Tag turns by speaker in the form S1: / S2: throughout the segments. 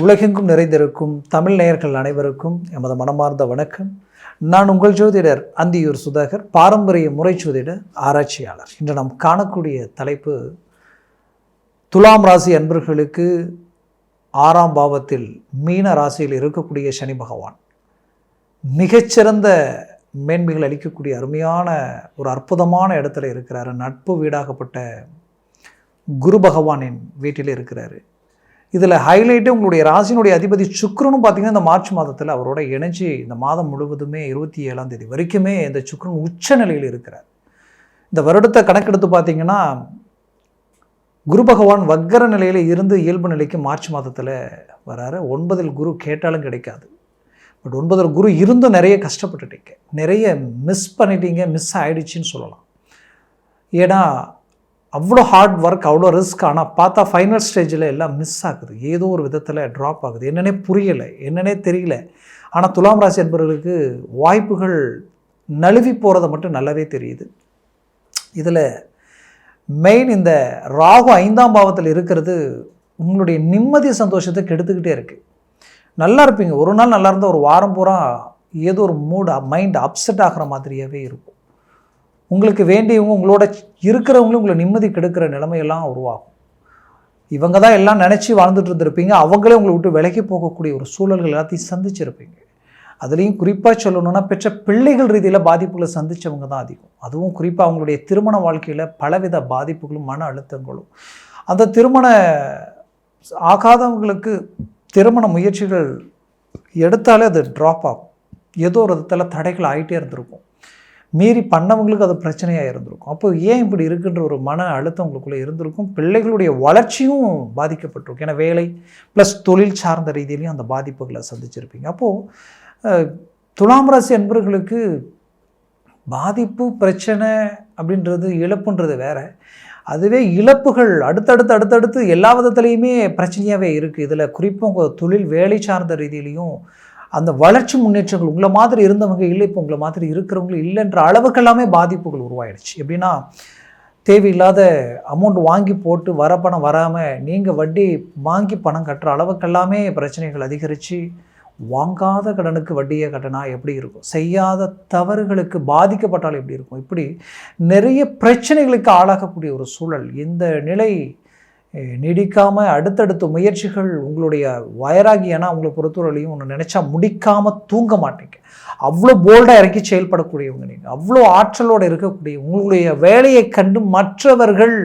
S1: உலகெங்கும் நிறைந்திருக்கும் தமிழ் நேயர்கள் அனைவருக்கும் எமது மனமார்ந்த வணக்கம். நான் உங்கள் ஜோதிடர் அந்தியூர் சுதாகர், பாரம்பரிய முறை ஜோதிட ஆராய்ச்சியாளர். இன்று நாம் காணக்கூடிய தலைப்பு, துலாம் ராசி அன்பர்களுக்கு 6ஆம் பாவத்தில் மீன ராசியில் இருக்கக்கூடிய சனி பகவான் மிகச்சிறந்த மேன்மைகள் அளிக்கக்கூடிய அருமையான ஒரு அற்புதமான இடத்துல இருக்கிறாரு. நட்பு வீடாகப்பட்ட குரு பகவானின் வீட்டில் இருக்கிறாரு. இதில் ஹைலைட்டு உங்களுடைய ராசியினுடைய அதிபதி சுக்கிரனும் பார்த்திங்கன்னா இந்த மார்ச் மாதத்தில் அவரோட இணைஞ்சி இந்த மாதம் முழுவதுமே 27ஆம் தேதி வரைக்குமே இந்த சுக்கிரன் உச்ச நிலையில் இருக்கிறார். இந்த வருடத்தை கணக்கெடுத்து பார்த்திங்கன்னா குரு பகவான் வக்கர நிலையில் இருந்து இயல்பு நிலைக்கு மார்ச் மாதத்தில் வராரு. 9 குரு கேட்டாலும் கிடைக்காது. பட் 9 குரு இருந்தும் நிறைய கஷ்டப்பட்டுட்டீங்க, நிறைய மிஸ் பண்ணிட்டீங்க, மிஸ் ஆகிடுச்சின்னு சொல்லலாம். ஏன்னா அவ்வளோ ஹார்ட் ஒர்க், அவ்வளோ ரிஸ்க். ஆனால் பார்த்தா ஃபைனல் ஸ்டேஜில் எல்லாம் மிஸ் ஆகுது, ஏதோ ஒரு விதத்தில் ட்ராப் ஆகுது. என்னன்னே புரியலை, என்னன்னே தெரியல. ஆனால் துலாம் ராசி என்பவர்களுக்கு வாய்ப்புகள் நழுவி போகிறத மட்டும் நல்லாவே தெரியுது. இதில் மெயின் இந்த ராகு 5ஆம் பாவத்தில் இருக்கிறது உங்களுடைய நிம்மதி சந்தோஷத்தை கெடுத்துக்கிட்டே இருக்குது. நல்லா இருப்பீங்க, ஒரு நாள் நல்லா இருந்தால் ஒரு வாரம் பூரா ஏதோ ஒரு மைண்ட் அப்செட் ஆகிற மாதிரியாகவே இருக்கும். உங்களுக்கு வேண்டியவங்க, உங்களோட இருக்கிறவங்களும் உங்களை நிம்மதி கெடுக்கிற நிலைமையெல்லாம் உருவாகும். இவங்க தான் எல்லாம் நினச்சி வாழ்ந்துட்டு இருந்திருப்பீங்க, அவங்களே உங்களை விட்டு விலகி போகக்கூடிய ஒரு சூழல்கள் எல்லாத்தையும் சந்திச்சிருப்பீங்க. அதுலேயும் குறிப்பாக சொல்லணுன்னா பெற்ற பிள்ளைகள் ரீதியில் பாதிப்புகளை சந்தித்தவங்க தான் அதிகம். அதுவும் குறிப்பாக அவங்களுடைய திருமண வாழ்க்கையில் பலவித பாதிப்புகளும் மன அழுத்தங்களும். அந்த திருமண ஆகாதவங்களுக்கு திருமண முயற்சிகள் எடுத்தாலே அது ட்ராப் ஆகும். ஏதோ ஒரு விதத்தில் தடைகள் ஆகிட்டே இருந்திருக்கும். மீறி பண்ணவங்களுக்கு அது பிரச்சனையாக இருந்திருக்கும். அப்போ ஏன் இப்படி இருக்குன்ற ஒரு மன அழுத்தம் உங்களுக்குள்ளே இருந்திருக்கும். பிள்ளைகளுடைய வளர்ச்சியும் பாதிக்கப்பட்டிருக்கும். ஏன்னா வேலை ப்ளஸ் தொழில் சார்ந்த ரீதியிலையும் அந்த பாதிப்புகளை சந்திச்சிருப்பீங்க. அப்போது துலாம் ராசி அன்பர்களுக்கு பாதிப்பு பிரச்சனை அப்படின்றது, இழப்புன்றது வேறு. அதுவே இழப்புகள் அடுத்தடுத்து எல்லா விதத்துலேயுமே பிரச்சனையாகவே இருக்குது. இதில் குறிப்பாக உங்கள் தொழில் வேலை சார்ந்த ரீதியிலையும் அந்த வளர்ச்சி முன்னேற்றங்கள் உங்களை மாதிரி இருந்தவங்க இல்லை, இப்போ உங்களை மாதிரி இருக்கிறவங்க இல்லைன்ற அளவுக்கெல்லாமே பாதிப்புகள் உருவாயிடுச்சு. எப்படின்னா தேவையில்லாத அமௌண்ட் வாங்கி போட்டு வர பணம் வராமல் நீங்கள் வட்டி வாங்கி பணம் கட்டுற அளவுக்கெல்லாமே பிரச்சனைகள் அதிகரித்து, வாங்காத கடனுக்கு வட்டியை கட்டினா எப்படி இருக்கும், செய்யாத தவறுகளுக்கு பாதிக்கப்பட்டால் எப்படி இருக்கும், இப்படி நிறைய பிரச்சனைகளுக்கு ஆளாகக்கூடிய ஒரு சூழல். இந்த நிலை நீடிக்காமல் அடுத்தடுத்த முயற்சிகள் உங்களுடைய வயராகியனா உங்களை பொறுத்தவரையிலையும் ஒன்று நினச்சா முடிக்காமல் தூங்க மாட்டீங்க. அவ்வளோ போல்டாக இறக்கி செயல்படக்கூடியவங்க நீங்கள், அவ்வளோ ஆற்றலோடு இருக்கக்கூடிய, உங்களுடைய வேலையை கண்டு மற்றவர்கள்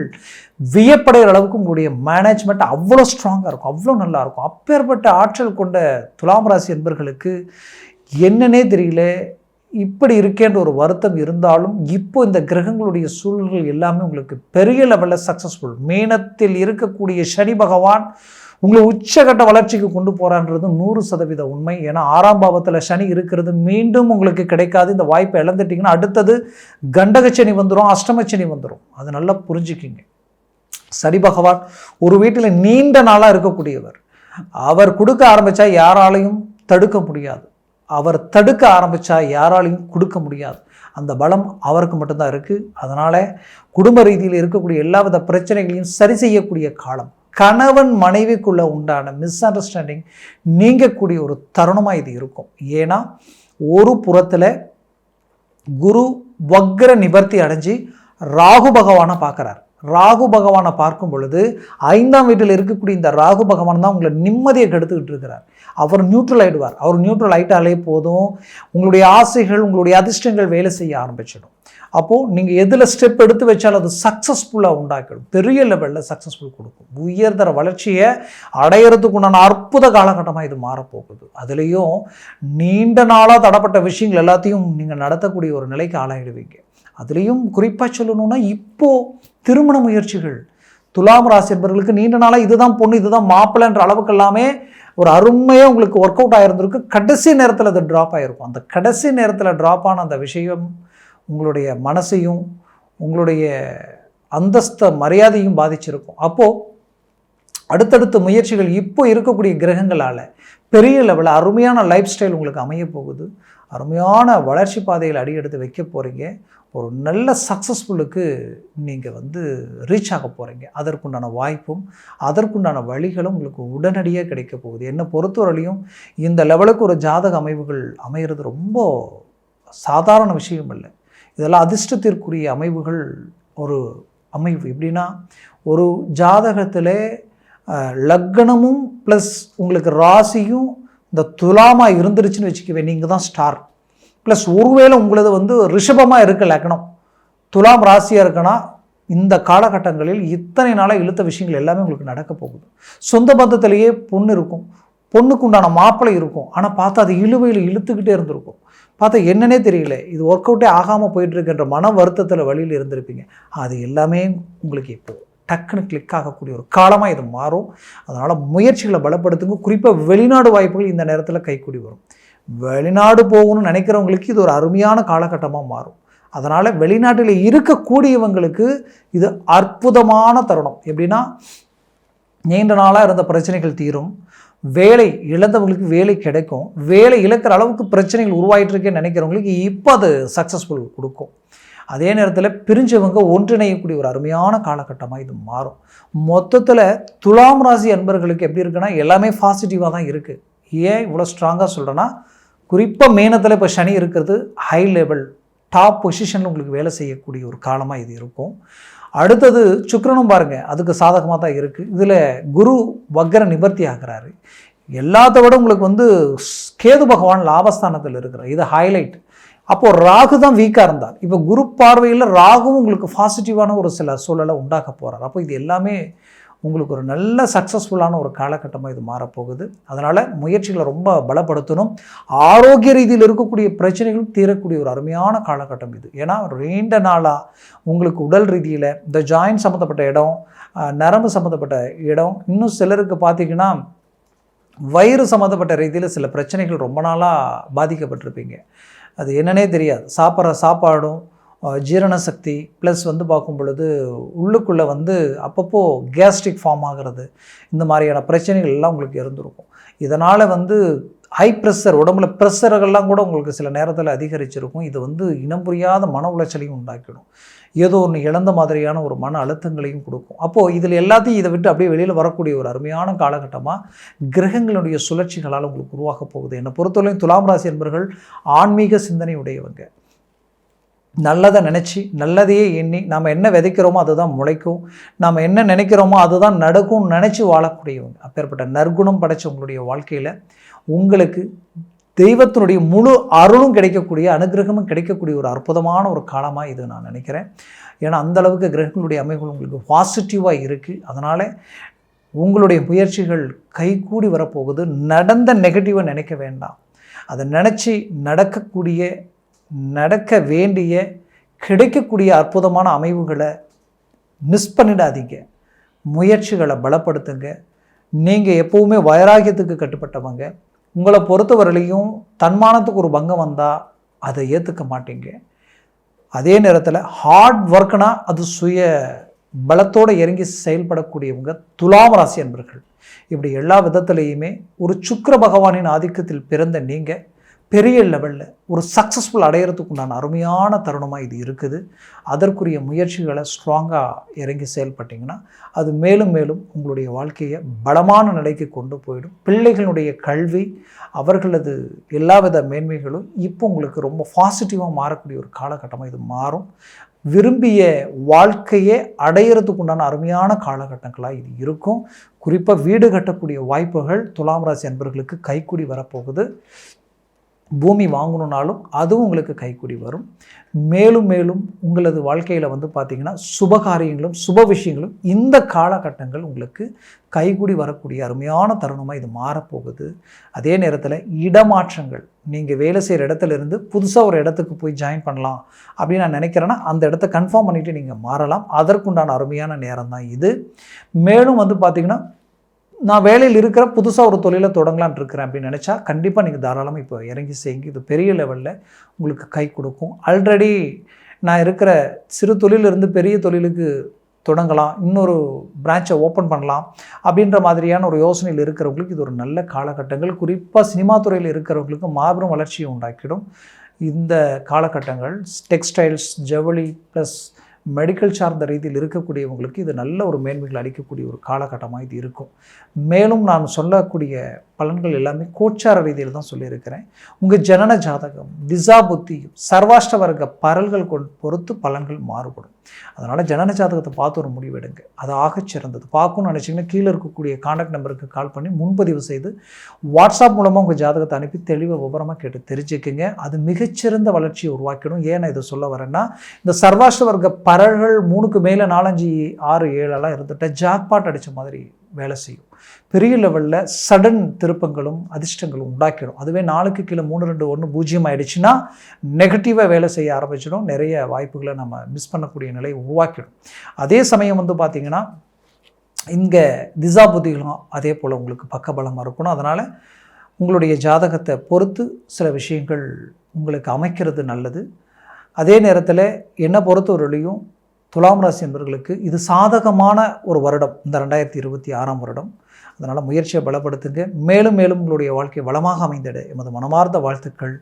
S1: வியப்படைகிற அளவுக்கு உங்களுடைய மேனேஜ்மெண்ட் அவ்வளோ ஸ்ட்ராங்காக இருக்கும், அவ்வளோ நல்லாயிருக்கும். அப்பேற்பட்ட ஆற்றல் கொண்ட துலாம் ராசி என்பர்களுக்கு என்னன்னே தெரியல, இப்படி இருக்கேன்ற ஒரு வருத்தம் இருந்தாலும் இப்போ இந்த கிரகங்களுடைய சூழல்கள் எல்லாமே உங்களுக்கு பெரிய லெவலில் சக்ஸஸ்ஃபுல். மீனத்தில் இருக்கக்கூடிய சனி பகவான் உங்களை உச்சகட்ட வளர்ச்சிக்கு கொண்டு போகிறான்றது 100% உண்மை. ஏன்னா 6ஆம் பாவத்தில் சனி இருக்கிறது மீண்டும் உங்களுக்கு கிடைக்காது. இந்த வாய்ப்பை இழந்துட்டிங்கன்னா அடுத்தது கண்டகச்சனி வந்துடும், அஷ்டமச்சனி வந்துடும். அது நல்லா புரிஞ்சுக்கிங்க. சனி பகவான் ஒரு வீட்டில் நீண்ட நாளாக இருக்கக்கூடியவர். அவர் கொடுக்க ஆரம்பித்தா யாராலையும் தடுக்க முடியாது, அவர் தடுக்க ஆரம்பித்தா யாராலையும் கொடுக்க முடியாது. அந்த பலம் அவருக்கு மட்டும்தான் இருக்குது. அதனால் குடும்ப ரீதியில் இருக்கக்கூடிய எல்லா வித பிரச்சனைகளையும் சரி செய்யக்கூடிய காலம், கணவன் மனைவிக்குள்ளே உண்டான மிஸ் அண்டர்ஸ்டாண்டிங் நீங்கக்கூடிய ஒரு தருணமாக இது இருக்கும். ஏன்னா ஒரு புறத்தில் குரு வக்ர நிவர்த்தி அடைஞ்சு ராகு பகவானை பார்க்குறார். ராகு பகவானை பார்க்கும் பொழுது 5ஆம் வீட்டில் இருக்கக்கூடிய இந்த ராகு பகவான் தான் உங்களை நிம்மதியை கெடுத்துக்கிட்டு இருக்கிறார். அவர் நியூட்ரல் ஆகிடுவார். அவர் நியூட்ரல் ஆகிட்டாலே போதும், உங்களுடைய ஆசைகள், உங்களுடைய அதிர்ஷ்டங்கள் வேலை செய்ய ஆரம்பிச்சிடும். அப்போது நீங்கள் எதில் ஸ்டெப் எடுத்து வச்சாலும் அது சக்ஸஸ்ஃபுல்லாக உண்டாக்கிடும், பெரிய லெவலில் சக்ஸஸ்ஃபுல் கொடுக்கும். உயர்தர வளர்ச்சியை அடையிறதுக்கு உண்டான அற்புத காலகட்டமாக இது மாறப்போகுது. அதுலேயும் நீண்ட நாளாக தடப்பட்ட விஷயங்கள் எல்லாத்தையும் நீங்கள் நடத்தக்கூடிய ஒரு நிலைக்கு ஆளாகிடுவீங்க. அதுலேயும் குறிப்பாக சொல்லணும்னா இப்போது திருமண முயற்சிகள் துலாம் ராசி என்பவர்களுக்கு நீண்ட நாளாக இதுதான் பொண்ணு, இதுதான் மாப்பிள்ளைன்ற அளவுக்கு எல்லாமே ஒரு அருமையாக உங்களுக்கு ஒர்க் அவுட் ஆகிருந்திருக்கு. கடைசி நேரத்தில் அது ட்ராப் ஆகிருக்கும். அந்த கடைசி நேரத்தில் ட்ராப் ஆன அந்த விஷயம் உங்களுடைய மனசையும் உங்களுடைய அந்தஸ்த மரியாதையும் பாதிச்சிருக்கும். அப்போது அடுத்தடுத்த முயற்சிகள் இப்போ இருக்கக்கூடிய கிரகங்களால் பெரிய லெவலில் அருமையான லைஃப் ஸ்டைல் உங்களுக்கு அமைய போகுது. அருமையான வளர்ச்சி பாதையில் அடி எடுத்து வைக்க போகிறீங்க. ஒரு நல்ல சக்ஸஸ்ஃபுல்லுக்கு நீங்கள் வந்து ரீச் ஆக போகிறீங்க. அதற்குண்டான வாய்ப்பும் அதற்குண்டான வழிகளும் உங்களுக்கு உடனடியாக கிடைக்க போகுது. என்னை பொறுத்தவரையிலையும் இந்த லெவலுக்கு ஒரு ஜாதக அமைவுகள் அமைகிறது ரொம்ப சாதாரண விஷயம் இல்லை. இதெல்லாம் அதிர்ஷ்டத்திற்குரிய அமைவுகள். ஒரு அமைவு எப்படின்னா, ஒரு ஜாதகத்தில் லக்னமும் ப்ளஸ் உங்களுக்கு ராசியும் இந்த துலாமாக இருந்துருச்சுன்னு வச்சுக்கவே, நீங்கள் தான் ஸ்டார். ப்ளஸ் ஒருவேளை உங்களது வந்து ரிஷபமாக இருக்க லக்னம், துலாம் ராசியாக இருக்குன்னா இந்த காலகட்டங்களில் இத்தனை நாளாக இழுத்த விஷயங்கள் எல்லாமே உங்களுக்கு நடக்க போகுது. சொந்த பந்தத்திலேயே பொண்ணு இருக்கும், பொண்ணுக்கு உண்டான மாப்பிள்ளை இருக்கும், ஆனால் பார்த்தா அது இழுவையில் இழுத்துக்கிட்டே இருந்திருக்கும். பார்த்தா என்னன்னே தெரியல, இது ஒர்க் அவுட்டே ஆகாமல் போயிட்டுருக்குன்ற மன வருத்தத்தில் வழியில் இருந்திருப்பீங்க. அது எல்லாமே உங்களுக்கு இப்போ டக்குன்னு கிளிக் ஆகக்கூடிய ஒரு காலமாக இது மாறும். அதனால் முயற்சிகளை பலப்படுத்துங்க. குறிப்பாக வெளிநாடு வாய்ப்புகள் இந்த நேரத்தில் கைக்கூடி வரும். வெளிநாடு போகணும்னு நினைக்கிறவங்களுக்கு இது ஒரு அருமையான காலகட்டமாக மாறும். அதனால் வெளிநாட்டில் இருக்கக்கூடியவங்களுக்கு இது அற்புதமான தருணம். எப்படின்னா, நீண்ட நாளாக இருந்த பிரச்சனைகள் தீரும், வேலை இழந்தவங்களுக்கு வேலை கிடைக்கும், வேலை இழக்கிற அளவுக்கு பிரச்சனைகள் உருவாகிட்டு இருக்கேன்னு நினைக்கிறவங்களுக்கு இப்போ அது சக்ஸஸ்ஃபுல் கொடுக்கும். அதே நேரத்தில் பிரிஞ்சவங்க ஒன்றிணையக்கூடிய ஒரு அருமையான காலகட்டமாக இது மாறும். மொத்தத்தில் துலாம் ராசி அன்பர்களுக்கு எப்படி இருக்குன்னா, எல்லாமே பாசிட்டிவாக தான் இருக்குது. ஏன் இவ்வளோ ஸ்ட்ராங்காக சொல்கிறேன்னா, குறிப்பாக மேனத்தில் இப்போ சனி இருக்கிறது ஹை லெவல் டாப் பொசிஷனில் உங்களுக்கு வேலை செய்யக்கூடிய ஒரு காலமாக இது இருக்கும். அடுத்தது சுக்கிரனும் பாருங்கள், அதுக்கு சாதகமாக தான் இருக்குது. இதில் குரு வக்ர நிவர்த்தி ஆகிறாரு. எல்லாத்த விட உங்களுக்கு வந்து கேது பகவான் லாபஸ்தானத்தில் இருக்கிறார். இது ஹைலைட். அப்போது ராகு தான் வீக்காக இருந்தார். இப்போ குரு பார்வையில் ராகுவும் உங்களுக்கு பாசிட்டிவான ஒரு சில சூழலை உண்டாக்க போகிறார். அப்போ இது எல்லாமே உங்களுக்கு ஒரு நல்ல சக்ஸஸ்ஃபுல்லான ஒரு காலகட்டமாக இது மாறப்போகுது. அதனால் முயற்சிகளை ரொம்ப பலப்படுத்தணும். ஆரோக்கிய ரீதியில் இருக்கக்கூடிய பிரச்சனைகளும் தீரக்கூடிய ஒரு அருமையான காலகட்டம் இது. ஏன்னா நீண்ட நாளாக உங்களுக்கு உடல் ரீதியில் இந்த ஜாயின்ட் சம்மந்தப்பட்ட இடம், நரம்பு சம்மந்தப்பட்ட இடம், இன்னும் சிலருக்கு பார்த்திங்கன்னா வயிறு சம்மந்தப்பட்ட ரீதியில் சில பிரச்சனைகள் ரொம்ப நாளாக பாதிக்கப்பட்டிருப்பீங்க. அது என்னன்னே தெரியாது. சாப்பிட்ற சாப்பாடும் ஜீரண சக்தி ப்ளஸ் வந்து பார்க்கும் பொழுது உள்ளுக்குள்ளே வந்து அப்பப்போ கேஸ்ட்ரிக் ஃபார்ம் ஆகிறது, இந்த மாதிரியான பிரச்சனைகள் எல்லாம் உங்களுக்கு இருந்திருக்கும். இதனால் வந்து ஹை ப்ரெஷர், உடம்புல ப்ரெஷர்கள்லாம் கூட உங்களுக்கு சில நேரத்தில் அதிகரிச்சிருக்கும். இது வந்து இனம் புரியாத மன உளைச்சலையும் உண்டாக்கிடும். ஏதோ ஒன்று இழந்த மாதிரியான ஒரு மன அழுத்தங்களையும் கொடுக்கும். அப்போது இதில் எல்லாத்தையும் இதை விட்டு அப்படியே வெளியில் வரக்கூடிய ஒரு அருமையான காலகட்டமாக கிரகங்களுடைய சுழற்சிகளால் உங்களுக்கு உருவாக போகுது. என்னை பொறுத்தவரையும் துலாம் ராசி என்பவர்கள் ஆன்மீக சிந்தனை உடையவங்க. நல்லதை நினச்சி நல்லதையே எண்ணி நாம் என்ன விதைக்கிறோமோ அதுதான் முளைக்கும், நாம் என்ன நினைக்கிறோமோ அதுதான் நடக்கும்னு நினச்சி வாழக்கூடியவங்க. அப்பேற்பட்ட நற்குணம் படைச்ச உங்களுடைய வாழ்க்கையில் உங்களுக்கு தெய்வத்தினுடைய முழு அருளும் கிடைக்கக்கூடிய, அனுகிரகமும் கிடைக்கக்கூடிய ஒரு அற்புதமான ஒரு காலமாக இது நான் நினைக்கிறேன். ஏன்னா அந்தளவுக்கு கிரகங்களுடைய அமைப்புகள் உங்களுக்கு பாசிட்டிவாக இருக்குது. அதனால் உங்களுடைய முயற்சிகள் கைகூடி வரப்போகுது. நடந்த நெகட்டிவாக நினைக்க வேண்டாம். அதை நினச்சி நடக்க வேண்டிய கிடைக்கக்கூடிய அற்புதமான அமைவுகளை மிஸ் பண்ணிடாதீங்க. முயற்சிகளை பலப்படுத்துங்க. நீங்கள் எப்போவுமே வைராகியத்துக்கு கட்டுப்பட்டவங்க. உங்களை பொறுத்தவரையிலையும் தன்மானத்துக்கு ஒரு பங்கம் வந்தால் அதை ஏற்றுக்க மாட்டீங்க. அதே நேரத்தில் ஹார்ட் ஒர்க்னால் அது சுய பலத்தோடு இறங்கி செயல்படக்கூடியவங்க துலாம் ராசி அன்பர்கள். இப்படி எல்லா விதத்துலேயுமே ஒரு சுக்கிர பகவானின் ஆதிக்கத்தில் பிறந்த நீங்கள் பெரிய லெவலில் ஒரு சக்ஸஸ்ஃபுல் அடையிறதுக்கு உண்டான அருமையான தருணமாக இது இருக்குது. அதற்குரிய முயற்சிகளை ஸ்ட்ராங்காக இறங்கி செயல்பட்டிங்கன்னா அது மேலும் மேலும் உங்களுடைய வாழ்க்கையை பலமான நிலைக்கு கொண்டு போயிடும். பிள்ளைகளுடைய கல்வி, அவர்களது எல்லாவித மேன்மைகளும் இப்போ உங்களுக்கு ரொம்ப பாசிட்டிவாக மாறக்கூடிய ஒரு காலகட்டமாக இது மாறும். விரும்பிய வாழ்க்கையை அடையிறதுக்கு உண்டான அருமையான காலகட்டங்களாக இது இருக்கும். குறிப்பாக வீடு கட்டக்கூடிய வாய்ப்புகள் துலாம் ராசி அன்பர்களுக்கு கைக்கூடி வரப்போகுது. பூமி வாங்கணுன்னாலும் அதுவும் உங்களுக்கு கைக்கூடி வரும். மேலும் மேலும் உங்களது வாழ்க்கையில் வந்து பார்த்திங்கன்னா சுபகாரியங்களும் சுப விஷயங்களும் இந்த காலகட்டங்கள் உங்களுக்கு கைக்கூடி வரக்கூடிய அருமையான தருணமாக இது மாறப்போகுது. அதே நேரத்தில் இடமாற்றங்கள், நீங்கள் வேலை செய்கிற இடத்துலேருந்து புதுசாக ஒரு இடத்துக்கு போய் ஜாயின் பண்ணலாம் அப்படின்னு நான் நினைக்கிறேன்னா அந்த இடத்த கன்ஃபார்ம் பண்ணிவிட்டு நீங்கள் மாறலாம். அதற்குண்டான அருமையான நேரம் தான் இது. மேலும் வந்து பார்த்திங்கன்னா நான் வேலையில் இருக்கிற புதுசாக ஒரு தொழிலை தொடங்கலான் இருக்கிறேன் அப்படின்னு நினச்சா கண்டிப்பாக நீங்கள் தாராளமாக இப்போ இறங்கி செய்யுங்க. இது பெரிய லெவலில் உங்களுக்கு கை கொடுக்கும். ஆல்ரெடி நான் இருக்கிற சிறு தொழிலிருந்து பெரிய தொழிலுக்கு தொடங்கலாம், இன்னொரு பிரான்ச்சை ஓப்பன் பண்ணலாம் அப்படின்ற மாதிரியான ஒரு யோசனையில் இருக்கிறவங்களுக்கு இது ஒரு நல்ல காலகட்டங்கள். குறிப்பாக சினிமா துறையில் இருக்கிறவங்களுக்கு மாபெரும் வளர்ச்சியை உண்டாக்கிடும் இந்த காலகட்டங்கள். டெக்ஸ்டைல்ஸ், ஜவுளி ப்ளஸ் மெடிக்கல் சார்ந்த ரீதியில் இருக்கக்கூடியவங்களுக்கு இது நல்ல ஒரு மேன்மைகள் அளிக்கக்கூடிய ஒரு காலகட்டமாக இது இருக்கும். மேலும் நான் சொல்லக்கூடிய பலன்கள் எல்லாமே கோச்சார ரீதியில் தான் சொல்லியிருக்கிறேன். உங்கள் ஜனன ஜாதகம், திசா புத்தியும், சர்வாஷ்ட வர்க்க பரல்கள் பொறுத்து பலன்கள் மாறுபடும். அதனால் ஜனன ஜாதகத்தை பார்த்து ஒரு முடிவெடுங்க, அது ஆகச் சிறந்தது. பார்க்கணும்னு நினச்சிங்கன்னா கீழே இருக்கக்கூடிய கான்டாக்ட் நம்பருக்கு கால் பண்ணி முன்பதிவு செய்து வாட்ஸ்அப் மூலமாக உங்கள் ஜாதகத்தை அனுப்பி தெளிவாக விவரமாக கேட்டு தெரிஞ்சுக்குங்க. அது மிகச்சிறந்த வளர்ச்சியை உருவாக்கிடும். ஏன் நான் இதை சொல்ல வரேன்னா, இந்த சர்வாஷ்ட வர்க்க பரல்கள் 3க்கு மேலே 4, 5, 6, 7 இருந்துட்டால் ஜாக்பாட் அடித்த மாதிரி வேலை செய்யும். பெரிய லெவலில் சடன் திருப்பங்களும் அதிர்ஷ்டங்களும் உண்டாக்கிடும். அதுவே 4க்கு கீழே 3, 2, 1, 0 ஆகிடுச்சுன்னா நெகட்டிவாக வேலை செய்ய ஆரம்பிச்சிடும். நிறைய வாய்ப்புகளை நம்ம மிஸ் பண்ணக்கூடிய நிலை உருவாக்கிடும். அதே சமயம் பார்த்திங்கன்னா இங்கே திசா புத்திகளும் அதே போல் உங்களுக்கு பக்கபலமாக இருக்கணும். அதனால் உங்களுடைய ஜாதகத்தை பொறுத்து சில விஷயங்கள் உங்களுக்கு அமைக்கிறது நல்லது. அதே நேரத்தில் என்னை பொறுத்தவரையிலையும் துலாம் ராசி என்பவர்களுக்கு இது சாதகமான ஒரு வருடம், இந்த 2026 வருடம். அதனால் முயற்சியை பலப்படுத்துங்க. மேலும் மேலும் உங்களுடைய வாழ்க்கை வளமாக அமைந்திட எமது மனமார்ந்த வாழ்த்துக்கள்.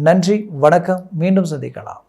S1: நன்றி, வணக்கம். மீண்டும் சந்திக்கலாம்.